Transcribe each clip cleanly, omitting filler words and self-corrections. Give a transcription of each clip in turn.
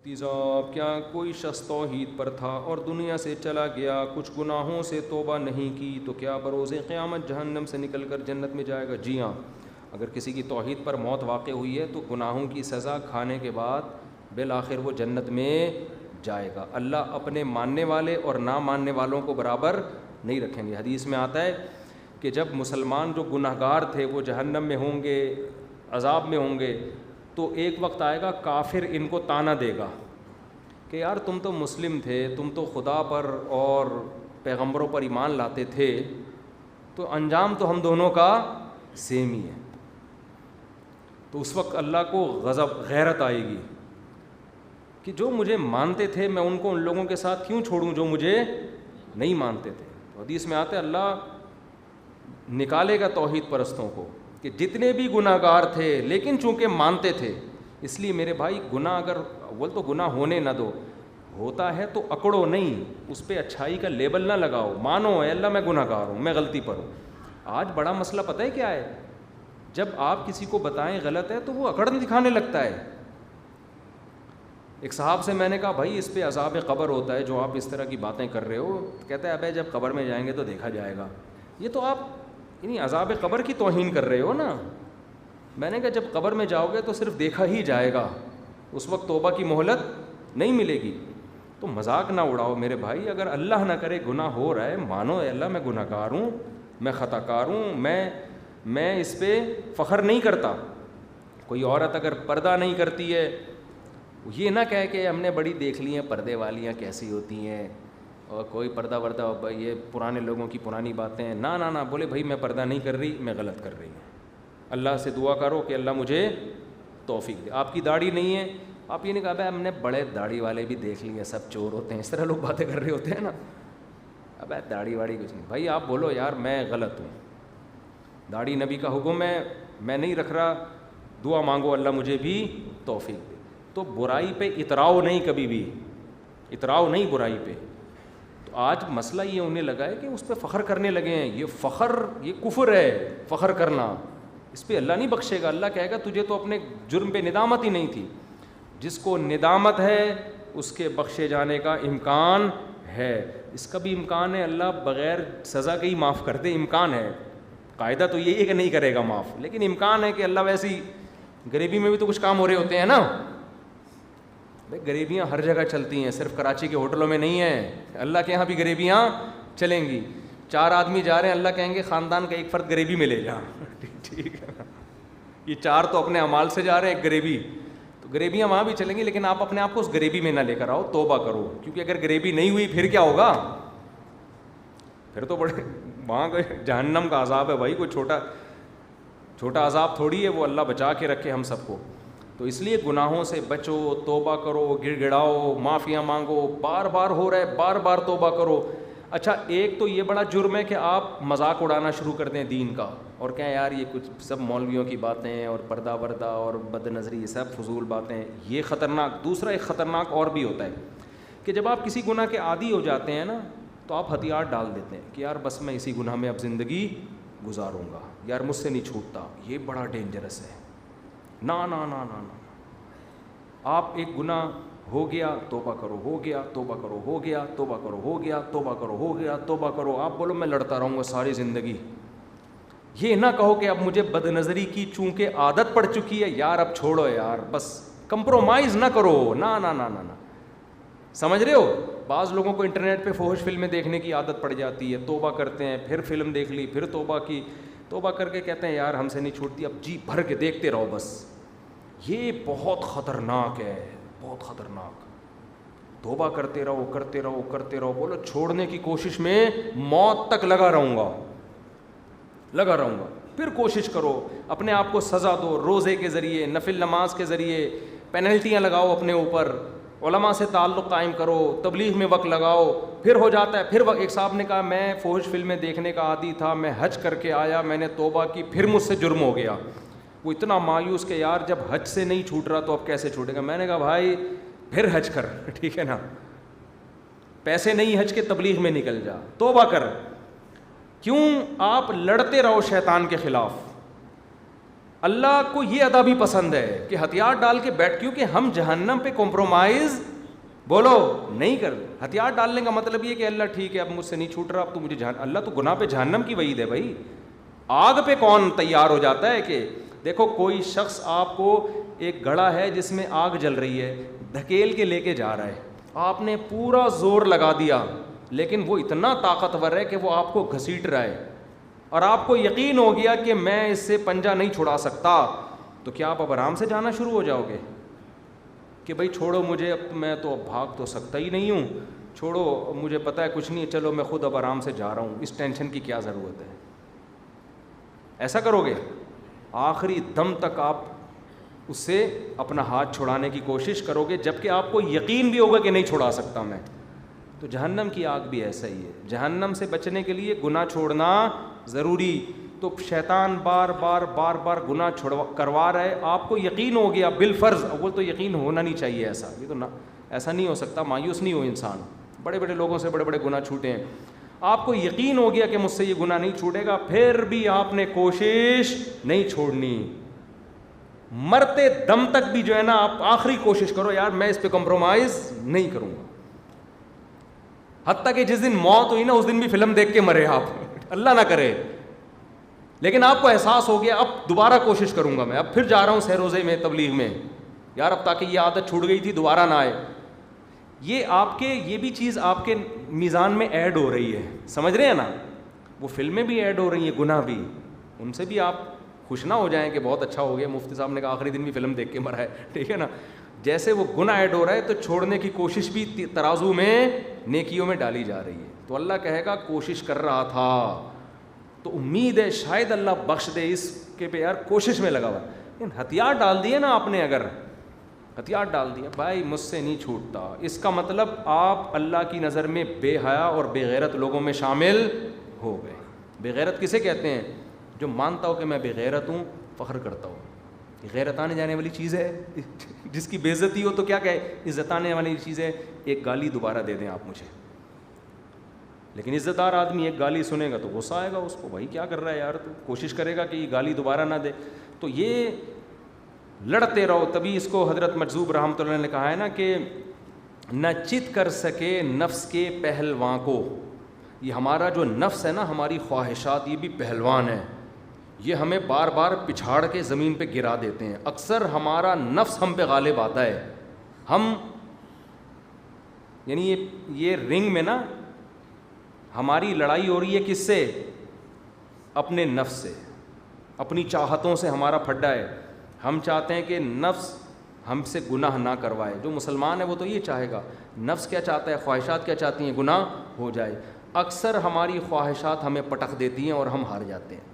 تیزاب کیا کوئی شخص توحید پر تھا اور دنیا سے چلا گیا، کچھ گناہوں سے توبہ نہیں کی، تو کیا بروز قیامت جہنم سے نکل کر جنت میں جائے گا؟ جی ہاں، اگر کسی کی توحید پر موت واقع ہوئی ہے تو گناہوں کی سزا کھانے کے بعد بالآخر وہ جنت میں جائے گا۔ اللہ اپنے ماننے والے اور نہ ماننے والوں کو برابر نہیں رکھیں گے۔ حدیث میں آتا ہے کہ جب مسلمان جو گناہ گار تھے وہ جہنم میں ہوں گے، عذاب میں ہوں گے، تو ایک وقت آئے گا کافر ان کو طعنہ دے گا کہ یار تم تو مسلم تھے، تم تو خدا پر اور پیغمبروں پر ایمان لاتے تھے، تو انجام تو ہم دونوں کا سیم ہی ہے۔ تو اس وقت اللہ کو غضب غیرت آئے گی کہ جو مجھے مانتے تھے میں ان کو ان لوگوں کے ساتھ کیوں چھوڑوں جو مجھے نہیں مانتے تھے۔ تو حدیث میں آتا ہے اللہ نکالے گا توحید پرستوں کو کہ جتنے بھی گناہ گار تھے لیکن چونکہ مانتے تھے، اس لیے میرے بھائی گناہ اگر اول تو گناہ ہونے نہ دو، ہوتا ہے تو اکڑو نہیں، اس پہ اچھائی کا لیبل نہ لگاؤ، مانو اے اللہ میں گناہ گار ہوں، میں غلطی پر ہوں۔ آج بڑا مسئلہ پتہ ہے کیا ہے؟ جب آپ کسی کو بتائیں غلط ہے تو وہ اکڑن دکھانے لگتا ہے۔ ایک صاحب سے میں نے کہا بھائی اس پہ عذاب قبر ہوتا ہے جو آپ اس طرح کی باتیں کر رہے ہو، کہتا ہے ابے جب قبر میں جائیں گے تو دیکھا جائے گا۔ یہ تو آپ یعنی عذاب قبر کی توہین کر رہے ہو نا۔ میں نے کہا جب قبر میں جاؤ گے تو صرف دیکھا ہی جائے گا، اس وقت توبہ کی مہلت نہیں ملے گی۔ تو مذاق نہ اڑاؤ میرے بھائی، اگر اللہ نہ کرے گناہ ہو رہا ہے، مانو اے اللہ میں گناہ گار ہوں، میں خطا کار ہوں، میں اس پہ فخر نہیں کرتا۔ کوئی عورت اگر پردہ نہیں کرتی ہے، یہ نہ کہے کہ ہم نے بڑی دیکھ لی ہیں پردے والیاں کیسی ہوتی ہیں، اور کوئی پردہ وردہ یہ پرانے لوگوں کی پرانی باتیں ہیں، نہ نہ نہ، بولے بھائی میں پردہ نہیں کر رہی، میں غلط کر رہی ہوں۔ اللہ سے دعا کرو کہ اللہ مجھے توفیق دے۔ آپ کی داڑھی نہیں ہے، آپ یہ نہیں کہا بھائی ہم نے بڑے داڑھی والے بھی دیکھ لیے سب چور ہوتے ہیں، اس طرح لوگ باتیں کر رہے ہوتے ہیں نا۔ اب داڑھی واڑی کچھ نہیں بھائی، آپ بولو یار میں غلط ہوں، داڑھی نبی کا حکم ہے، میں نہیں رکھ رہا، دعا مانگو اللہ مجھے بھی توفیق دے۔ تو برائی پہ اتراؤ نہیں، کبھی بھی اتراؤ نہیں برائی پہ۔ تو آج مسئلہ یہ ہونے لگا ہے کہ اس پہ فخر کرنے لگے ہیں، یہ فخر یہ کفر ہے، فخر کرنا، اس پہ اللہ نہیں بخشے گا۔ اللہ کہے گا تجھے تو اپنے جرم پہ ندامت ہی نہیں تھی۔ جس کو ندامت ہے اس کے بخشے جانے کا امکان ہے، اس کا بھی امکان ہے اللہ بغیر سزا کے ہی معاف کر دے، امکان ہے۔ قاعدہ تو یہی ہے کہ نہیں کرے گا معاف، لیکن امکان ہے کہ اللہ ویسی غریبی میں بھی تو کچھ کام ہو رہے ہوتے ہیں نا۔ بھائی غریبیاں ہر جگہ چلتی ہیں، صرف کراچی کے ہوٹلوں میں نہیں ہیں، اللہ کے ہاں بھی غریبیاں چلیں گی۔ 4 آدمی جا رہے ہیں، اللہ کہیں گے خاندان کا ایک فرد غریبی میں لے جا، ٹھیک ہے نا۔ یہ 4 تو اپنے اعمال سے جا رہے ہیں، ایک غریبی، تو غریبیاں وہاں بھی چلیں گی، لیکن آپ اپنے آپ کو اس غریبی میں نہ لے کر آؤ، توبہ کرو، کیونکہ اگر غریبی نہیں ہوئی پھر کیا ہوگا؟ پھر تو بڑے وہاں کا جہنم کا عذاب ہے بھائی، کوئی چھوٹا عذاب تھوڑی ہے، وہ اللہ بچا کے رکھے ہم سب کو۔ تو اس لیے گناہوں سے بچو، توبہ کرو، گڑ گڑاؤ، معافیاں مانگو، بار بار ہو رہا ہے بار بار توبہ کرو۔ اچھا ایک تو یہ بڑا جرم ہے کہ آپ مذاق اڑانا شروع کر دیں دین کا، اور کہیں یار یہ کچھ سب مولویوں کی باتیں ہیں، اور پردہ وردہ اور بد نظری یہ سب فضول باتیں ہیں، یہ خطرناک۔ دوسرا ایک خطرناک اور بھی ہوتا ہے کہ جب آپ کسی گناہ کے عادی ہو جاتے ہیں نا، تو آپ ہتھیار ڈال دیتے ہیں کہ یار بس میں اسی گناہ میں اب زندگی گزاروں گا، یار مجھ سے نہیں چھوٹتا۔ یہ بڑا ڈینجرس ہے۔ نہ نہ نہ نہ نہ، آپ ایک گناہ ہو گیا توبہ کرو، ہو گیا توبہ کرو، ہو گیا توبہ کرو، ہو گیا توبہ کرو، ہو گیا توبہ کرو، آپ بولو میں لڑتا رہوں گا ساری زندگی۔ یہ نہ کہو کہ اب مجھے بد نظری کی چونکہ عادت پڑ چکی ہے، یار اب چھوڑو یار، بس کمپرومائز نہ کرو، نہ نہ نہ نہ۔ سمجھ رہے ہو؟ بعض لوگوں کو انٹرنیٹ پہ فحش فلمیں دیکھنے کی عادت پڑ جاتی ہے، توبہ کرتے ہیں، پھر فلم دیکھ لی، پھر توبہ کی، توبہ کر کے کہتے ہیں یار ہم سے نہیں چھوٹتی، اب جی بھر کے دیکھتے رہو بس۔ یہ بہت خطرناک ہے، بہت خطرناک۔ توبہ کرتے رہو کرتے رہو کرتے رہو، بولو چھوڑنے کی کوشش میں موت تک لگا رہوں گا، لگا رہوں گا۔ پھر کوشش کرو، اپنے آپ کو سزا دو، روزے کے ذریعے، نفل نماز کے ذریعے، پینلٹیاں لگاؤ اپنے اوپر، علماء سے تعلق قائم کرو، تبلیغ میں وقت لگاؤ، پھر ہو جاتا ہے۔ پھر ایک صاحب نے کہا میں فحش فلمیں دیکھنے کا عادی تھا، میں حج کر کے آیا، میں نے توبہ کی، پھر مجھ سے جرم ہو گیا۔ وہ اتنا مایوس کہ یار جب حج سے نہیں چھوٹ رہا تو اب کیسے چھوٹے گا؟ میں نے کہا بھائی پھر حج کر، ٹھیک ہے نا، پیسے نہیں حج کے تبلیغ میں نکل جا، توبہ کر۔ کیوں؟ آپ لڑتے رہو شیطان کے خلاف، اللہ کو یہ ادا بھی پسند ہے کہ ہتھیار ڈال کے بیٹھ, کیونکہ ہم جہنم پہ کمپرومائز بولو نہیں کر. ہتھیار ڈالنے کا مطلب یہ کہ اللہ ٹھیک ہے اب مجھ سے نہیں چھوٹ رہا, اب تو مجھے اللہ تو گناہ پہ جہنم کی وعید ہے بھائی. آگ پہ کون تیار ہو جاتا ہے کہ دیکھو کوئی شخص آپ کو ایک گڑھا ہے جس میں آگ جل رہی ہے, دھکیل کے لے کے جا رہا ہے, آپ نے پورا زور لگا دیا لیکن وہ اتنا طاقتور ہے کہ وہ آپ کو گھسیٹ رہا ہے اور آپ کو یقین ہو گیا کہ میں اس سے پنجہ نہیں چھڑا سکتا, تو کیا آپ اب آرام سے جانا شروع ہو جاؤ گے کہ بھائی چھوڑو مجھے, اب میں تو اب بھاگ تو سکتا ہی نہیں ہوں, چھوڑو مجھے پتہ ہے کچھ نہیں, چلو میں خود اب آرام سے جا رہا ہوں, اس ٹینشن کی کیا ضرورت ہے؟ ایسا کرو گے؟ آخری دم تک آپ اس سے اپنا ہاتھ چھڑانے کی کوشش کرو گے جبکہ آپ کو یقین بھی ہوگا کہ نہیں چھڑا سکتا میں. تو جہنم کی آگ بھی ایسا ہی ہے. جہنم سے بچنے کے لیے گناہ چھوڑنا ضروری. تو شیطان بار بار گناہ کروا رہا ہے, آپ کو یقین ہو گیا بالفرض, اول تو یقین ہونا نہیں چاہیے ایسا, یہ تو ایسا نہیں ہو سکتا, مایوس نہیں ہو انسان, بڑے بڑے لوگوں سے بڑے بڑے گناہ چھوٹے ہیں. آپ کو یقین ہو گیا کہ مجھ سے یہ گناہ نہیں چھوٹے گا, پھر بھی آپ نے کوشش نہیں چھوڑنی, مرتے دم تک بھی جو ہے نا آپ آخری کوشش کرو یار میں اس پہ کمپرومائز نہیں کروں گا. حتیٰ کہ جس دن موت ہوئی نا اس دن بھی فلم دیکھ کے مرے آپ, اللہ نہ کرے, لیکن آپ کو احساس ہو گیا اب دوبارہ کوشش کروں گا میں, اب پھر جا رہا ہوں سہ روزے میں, تبلیغ میں, یار اب تاکہ یہ عادت چھوٹ گئی تھی دوبارہ نہ آئے. یہ آپ کے یہ بھی چیز آپ کے میزان میں ایڈ ہو رہی ہے, سمجھ رہے ہیں نا, وہ فلمیں بھی ایڈ ہو رہی ہیں, گناہ بھی, ان سے بھی آپ خوش نہ ہو جائیں کہ بہت اچھا ہو گیا, مفتی صاحب نے کہا آخری دن بھی فلم دیکھ کے مرا ہے, ٹھیک ہے نا. جیسے وہ گناہ ایڈ ہو رہا ہے تو چھوڑنے کی کوشش بھی ترازو میں نیکیوں میں ڈالی جا رہی ہے. تو اللہ کہے گا کوشش کر رہا تھا, تو امید ہے شاید اللہ بخش دے اس کے پہ یار کوشش میں لگا ہوا. لیکن ہتھیار ڈال دیے نا آپ نے, اگر ہتھیار ڈال دیا بھائی مجھ سے نہیں چھوٹتا, اس کا مطلب آپ اللہ کی نظر میں بے حیا اور بے غیرت لوگوں میں شامل ہو گئے. بے غیرت کسے کہتے ہیں؟ جو مانتا ہو کہ میں بے غیرت ہوں, فخر کرتا ہوں. غیرت آنے جانے والی چیز ہے, جس کی بے عزتی ہو تو کیا کہے عزت آنے والی چیز ہے. ایک گالی دوبارہ دے دیں آپ مجھے, لیکن عزت دار آدمی ایک گالی سنے گا تو غصہ آئے گا اس کو, بھائی کیا کر رہا ہے یار, تو کوشش کرے گا کہ یہ گالی دوبارہ نہ دے. تو یہ لڑتے رہو. تبھی اس کو حضرت مجذوب رحمۃ اللہ نے کہا ہے نا کہ نہ چت کر سکے نفس کے پہلواں کو. یہ ہمارا جو نفس ہے نا, ہماری خواہشات, یہ بھی پہلوان ہے, یہ ہمیں بار بار پچھاڑ کے زمین پہ گرا دیتے ہیں. اکثر ہمارا نفس ہم پہ غالب آتا ہے. ہم یعنی یہ رنگ میں نا ہماری لڑائی ہو رہی ہے کس سے؟ اپنے نفس سے, اپنی چاہتوں سے ہمارا پھڈا ہے. ہم چاہتے ہیں کہ نفس ہم سے گناہ نہ کروائے. جو مسلمان ہے وہ تو یہ چاہے گا. نفس کیا چاہتا ہے, خواہشات کیا چاہتی ہیں؟ گناہ ہو جائے. اکثر ہماری خواہشات ہمیں پٹخ دیتی ہیں اور ہم ہار جاتے ہیں.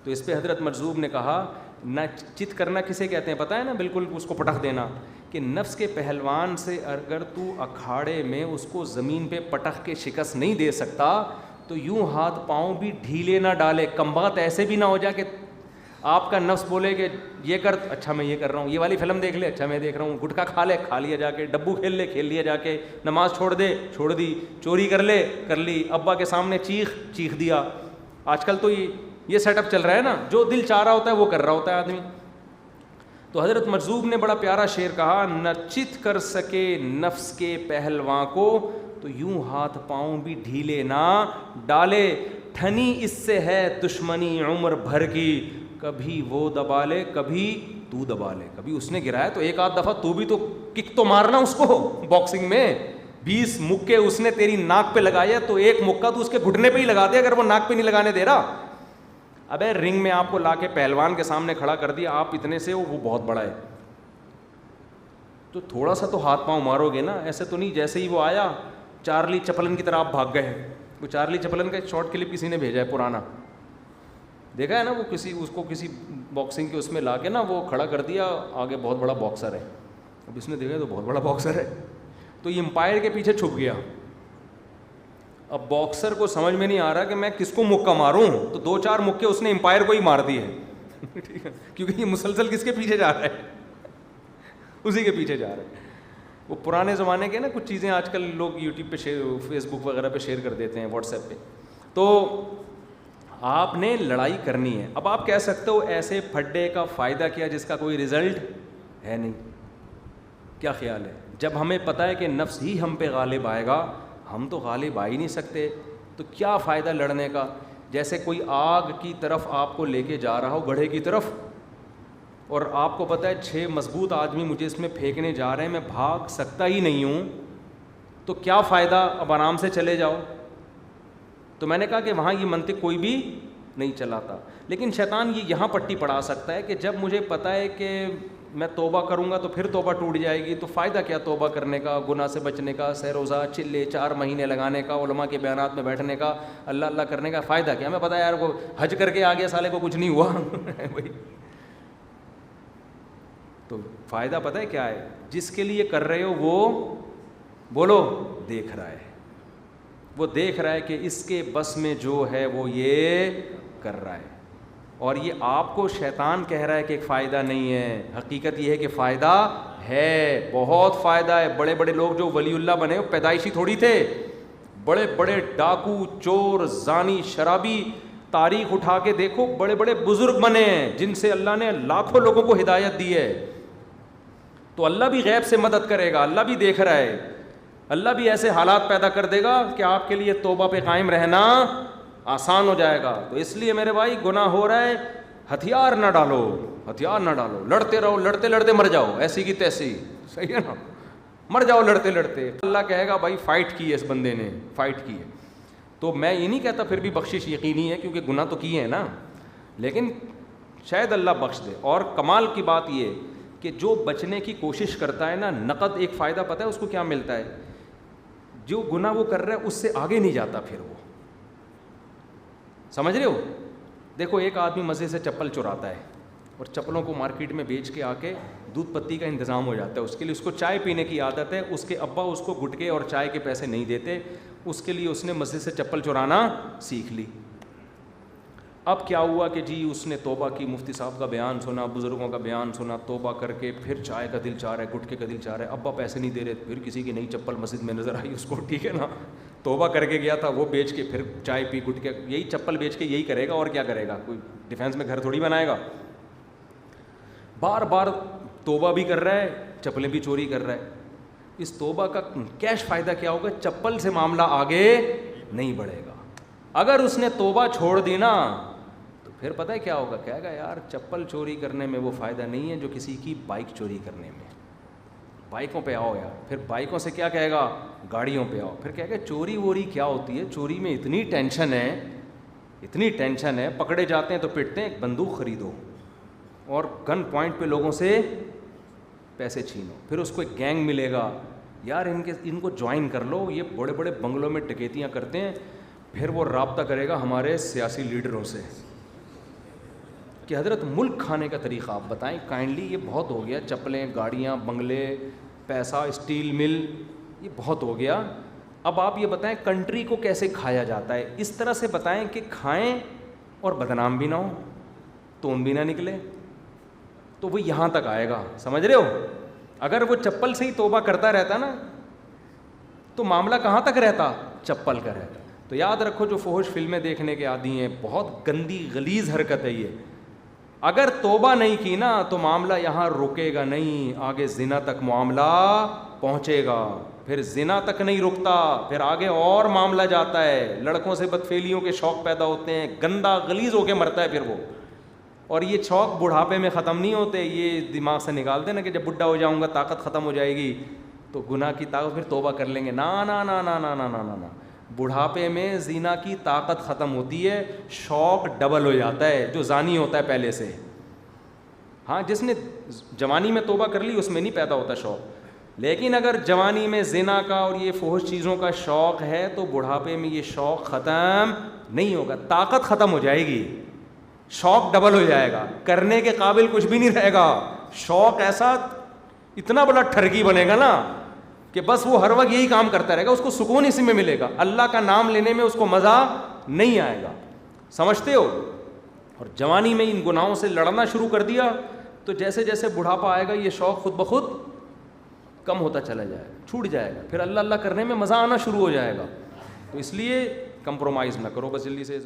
تو اس پہ حضرت مجذوب نے کہا نہ چت کرنا کسے کہتے ہیں پتہ ہے نا, بالکل اس کو پٹخ دینا, کہ نفس کے پہلوان سے اگر تو اکھاڑے میں اس کو زمین پہ پٹخ کے شکست نہیں دے سکتا تو یوں ہاتھ پاؤں بھی ڈھیلے نہ ڈالے. کم بات ایسے بھی نہ ہو جائے کہ آپ کا نفس بولے کہ یہ کر, اچھا میں یہ کر رہا ہوں, یہ والی فلم دیکھ لے, اچھا میں دیکھ رہا ہوں, گٹکا کھا لے, کھا لیا جا کے, ڈبو کھیل لے, کھیل لیا جا کے, نماز چھوڑ دے, چھوڑ دی, چوری کر لے, کر لی, ابا کے سامنے چیخ دیا. آج کل تو یہ سیٹ اپ چل رہا ہے نا, جو دل چاہ رہا ہوتا ہے وہ کر رہا ہوتا ہے آدمی. تو حضرت مجذوب نے بڑا پیارا شعر کہا, نہ چت کر سکے نفس کے پہلواں کو تو یوں ہاتھ پاؤں بھی ڈھیلے نہ ڈالے. ٹھنی اس سے ہے دشمنی عمر بھر کی, کبھی وہ دبا لے کبھی تو دبا لے. کبھی اس نے گرایا تو ایک آدھ دفعہ تو بھی تو کک تو مارنا اس کو. باکسنگ میں 20 مکے اس نے تیری ناک پہ لگایا تو ایک مکہ تو اس کے گھٹنے پہ ہی لگا دے اگر وہ ناک پہ نہیں لگانے دے رہا. ابے رنگ میں آپ کو لا کے پہلوان کے سامنے کھڑا کر دیا, آپ اتنے سے وہ بہت بڑا ہے, تو تھوڑا سا تو ہاتھ پاؤں مارو گے نا. ایسے تو نہیں جیسے ہی وہ آیا چارلی چپلن کی طرح آپ بھاگ گئے. وہ چارلی چپلن کا ایک شارٹ کلپ کسی نے بھیجا ہے پرانا, دیکھا ہے نا, وہ اس کو کسی باکسنگ کے اس میں لا کے نا وہ کھڑا کر دیا, آگے بہت بڑا باکسر ہے. اب اس نے دیکھا تو بہت بڑا باکسر ہے, تو یہ امپائر کے پیچھے چھپ گیا. اب باکسر کو سمجھ میں نہیں آ رہا کہ میں کس کو مکہ ماروں, تو 2-4 مکے اس نے امپائر کو ہی مار دیے, ٹھیک ہے, کیونکہ یہ مسلسل کس کے پیچھے جا رہا ہے, اسی کے پیچھے جا رہا ہے. وہ پرانے زمانے کے نا کچھ چیزیں آج کل لوگ یوٹیوب پہ فیس بک وغیرہ پہ شیئر کر دیتے ہیں, واٹس ایپ پہ. تو آپ نے لڑائی کرنی ہے. اب آپ کہہ سکتے ہو ایسے پھڈے کا فائدہ کیا جس کا کوئی رزلٹ ہے نہیں. کیا خیال ہے؟ جب ہمیں پتہ ہے کہ نفس ہی ہم پہ غالب آئے گا, ہم تو غالب آ ہی نہیں سکتے, تو کیا فائدہ لڑنے کا؟ جیسے کوئی آگ کی طرف آپ کو لے کے جا رہا ہو, گڑھے کی طرف, اور آپ کو پتہ ہے 6 مضبوط آدمی مجھے اس میں پھینکنے جا رہے ہیں, میں بھاگ سکتا ہی نہیں ہوں, تو کیا فائدہ؟ اب آرام سے چلے جاؤ. تو میں نے کہا کہ وہاں یہ منطق کوئی بھی نہیں چلاتا, لیکن شیطان یہ یہاں پٹی پڑھا سکتا ہے کہ جب مجھے پتہ ہے کہ میں توبہ کروں گا تو پھر توبہ ٹوٹ جائے گی, تو فائدہ کیا توبہ کرنے کا, گناہ سے بچنے کا, سہ روزہ چلے 4 مہینے لگانے کا, علماء کے بیانات میں بیٹھنے کا, اللہ اللہ کرنے کا فائدہ کیا؟ ہمیں پتہ ہے یار وہ حج کر کے آگے سالے کو کچھ نہیں ہوا بھائی. تو فائدہ پتہ ہے کیا ہے؟ جس کے لیے کر رہے ہو وہ بولو دیکھ رہا ہے, وہ دیکھ رہا ہے کہ اس کے بس میں جو ہے وہ یہ کر رہا ہے, اور یہ آپ کو شیطان کہہ رہا ہے کہ ایک فائدہ نہیں ہے. حقیقت یہ ہے کہ فائدہ ہے, بہت فائدہ ہے. بڑے بڑے لوگ جو ولی اللہ بنے وہ پیدائشی تھوڑی تھے, بڑے بڑے ڈاکو, چور, زانی, شرابی, تاریخ اٹھا کے دیکھو, بڑے بڑے بزرگ بنے ہیں جن سے اللہ نے لاکھوں لوگوں کو ہدایت دی ہے. تو اللہ بھی غیب سے مدد کرے گا, اللہ بھی دیکھ رہا ہے, اللہ بھی ایسے حالات پیدا کر دے گا کہ آپ کے لیے توبہ پہ قائم رہنا آسان ہو جائے گا. تو اس لیے میرے بھائی گناہ ہو رہا ہے, ہتھیار نہ ڈالو, ہتھیار نہ ڈالو, لڑتے رہو, لڑتے لڑتے مر جاؤ, ایسی کی تیسی, صحیح ہے نا, مر جاؤ لڑتے لڑتے. اللہ کہے گا بھائی فائٹ کی ہے اس بندے نے, فائٹ کی ہے. تو میں یہ نہیں کہتا پھر بھی بخشش یقینی ہے, کیونکہ گناہ تو کیے ہیں نا, لیکن شاید اللہ بخش دے. اور کمال کی بات یہ کہ جو بچنے کی کوشش کرتا ہے نا, نقد ایک فائدہ پتہ ہے اس کو کیا ملتا ہے؟ جو گناہ وہ کر رہا ہے اس سے آگے نہیں جاتا پھر وہ, سمجھ رہے ہو؟ دیکھو ایک آدمی مزے سے چپل چراتا ہے اور چپلوں کو مارکیٹ میں بیچ کے آ کے دودھ پتی کا انتظام ہو جاتا ہے, اس کے لیے اس کو چائے پینے کی عادت ہے, اس کے ابا اس کو گٹکے اور چائے کے پیسے نہیں دیتے, اس کے لیے اس نے مزے سے چپل چرانا سیکھ لی. اب کیا ہوا کہ جی اس نے توبہ کی, مفتی صاحب کا بیان سنا, بزرگوں کا بیان سنا, توبہ کر کے پھر چائے کا دل چاہ رہا ہے, گٹکے کا دل چاہ رہا ہے, ابا پیسے نہیں دے رہے, پھر کسی کی نئی چپل مسجد میں نظر آئی اس کو, ٹھیک ہے نا, توبہ کر کے گیا تھا, وہ بیچ کے پھر چائے پی, گٹکے, یہی چپل بیچ کے یہی کرے گا, اور کیا کرے گا؟ کوئی ڈیفینس میں گھر تھوڑی بنائے گا. بار بار توبہ بھی کر رہا ہے, چپلیں بھی چوری کر رہا ہے. اس توبہ کا کیش فائدہ کیا ہوگا؟ چپل سے معاملہ آگے نہیں بڑھے گا. اگر اس نے توبہ چھوڑ دی نا تو پھر پتہ ہے کیا ہوگا؟ کہے گا یار چپل چوری کرنے میں وہ فائدہ نہیں ہے جو کسی کی بائک چوری کرنے میں. بائکوں پہ آؤ یار, پھر بائکوں سے کیا کہے گا؟ گاڑیوں پہ آؤ. پھر کہے گا چوری ووری کیا ہوتی ہے, چوری میں اتنی ٹینشن ہے, اتنی ٹینشن ہے, پکڑے جاتے ہیں تو پٹتے ہیں, ایک بندوق خریدو اور گن پوائنٹ پہ لوگوں سے پیسے چھینو. پھر اس کو ایک گینگ ملے گا, یار ان کو جوائن کر لو, یہ بڑے بڑے بنگلوں میں ڈکیتیاں کرتے ہیں. پھر وہ رابطہ کرے گا ہمارے سیاسی لیڈروں سے کہ حضرت ملک کھانے کا طریقہ آپ بتائیں کائنڈلی, یہ بہت ہو گیا, چپلیں, گاڑیاں, بنگلے, پیسہ, اسٹیل مل, یہ بہت ہو گیا. اب آپ یہ بتائیں کنٹری کو کیسے کھایا جاتا ہے, اس طرح سے بتائیں کہ کھائیں اور بدنام بھی نہ ہو, تون بھی نہ نکلے. تو وہ یہاں تک آئے گا, سمجھ رہے ہو؟ اگر وہ چپل سے ہی توبہ کرتا رہتا نا تو معاملہ کہاں تک رہتا؟ چپل کا رہتا. تو یاد رکھو جو فحش فلمیں دیکھنے کے عادی ہیں, بہت گندی غلیظ حرکت ہے یہ. اگر توبہ نہیں کی نا تو معاملہ یہاں رکے گا نہیں, آگے زنا تک معاملہ پہنچے گا. پھر زنا تک نہیں رکتا, پھر آگے اور معاملہ جاتا ہے, لڑکوں سے بدفعلیوں کے شوق پیدا ہوتے ہیں, گندا غلیظ ہو کے مرتا ہے پھر وہ. اور یہ شوق بڑھاپے میں ختم نہیں ہوتے, یہ دماغ سے نکال دیں نا کہ جب بڈھا ہو جاؤں گا طاقت ختم ہو جائے گی تو گناہ کی طاقت پھر توبہ کر لیں گے. نا نا نا نا نا نا نا نا, بڑھاپے میں زنا کی طاقت ختم ہوتی ہے, شوق ڈبل ہو جاتا ہے جو زانی ہوتا ہے پہلے سے. ہاں جس نے جوانی میں توبہ کر لی اس میں نہیں پیدا ہوتا شوق, لیکن اگر جوانی میں زنا کا اور یہ فحش چیزوں کا شوق ہے تو بڑھاپے میں یہ شوق ختم نہیں ہوگا, طاقت ختم ہو جائے گی, شوق ڈبل ہو جائے گا, کرنے کے قابل کچھ بھی نہیں رہے گا. شوق ایسا اتنا بڑا ٹھرکی بنے گا نا کہ بس وہ ہر وقت یہی کام کرتا رہے گا, اس کو سکون اسی میں ملے گا, اللہ کا نام لینے میں اس کو مزہ نہیں آئے گا. سمجھتے ہو؟ اور جوانی میں ان گناہوں سے لڑنا شروع کر دیا تو جیسے جیسے بڑھاپا آئے گا یہ شوق خود بخود کم ہوتا چلا جائے گا, چھوٹ جائے گا, پھر اللہ اللہ کرنے میں مزہ آنا شروع ہو جائے گا. تو اس لیے کمپرومائز نہ کرو, بس جلدی سے